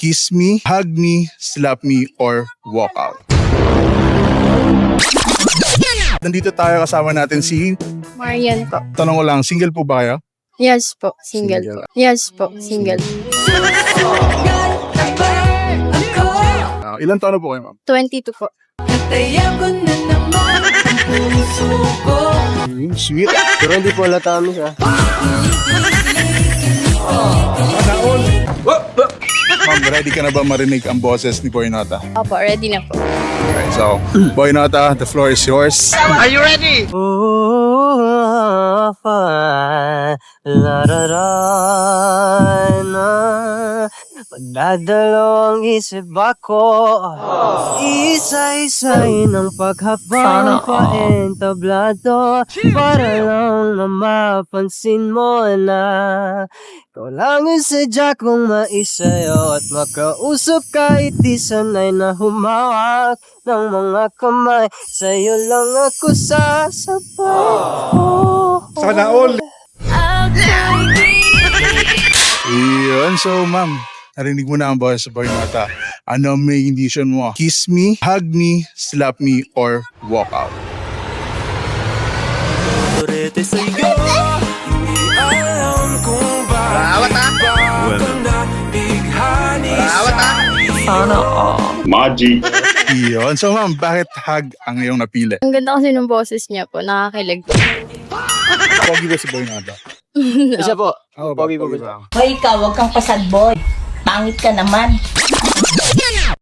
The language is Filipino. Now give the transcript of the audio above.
Kiss me, hug me, slap me, or walk out. Nandito tayo, kasama natin si... Marian po. Tanong ko lang, single po ba kayo? Yes po, single Single. po. Yes po, single. Ilan taon na po kayo, ma'am? 22 po. Sweet. Pero hindi po halata kami siya. Ma'am, ready ka na ba marinig ang boses ni Boy Nota? Opo, ready na po. Okay, so, Boy Nota, the floor is yours. Magdadalawang isip ako, isa-isay ng paghabang paentablado, para lang na mapansin mo na ikaw lang ang sadya kong maisayo at makausap kahit di sanay na humawak ng mga kamay. Sa'yo lang ako sasabay. Sana all! Iyon, so ma'am, narinig mo na ang boses sa Boy Nota. Ano ang may condition mo? Kiss me, hug me, slap me, or walk out. Turete sa'yo, hindi alam kung bakit Magic. Iyon, so ma'am, bakit hug ang iyong napili? Ang ganda kasi ng boses niya po, nakakilig po. Pogi ba si Boy Nota? Isa po. Oo, Pogi po pogi ba? Hoy, ikaw, huwag kang pasad boy. Pangit ka naman.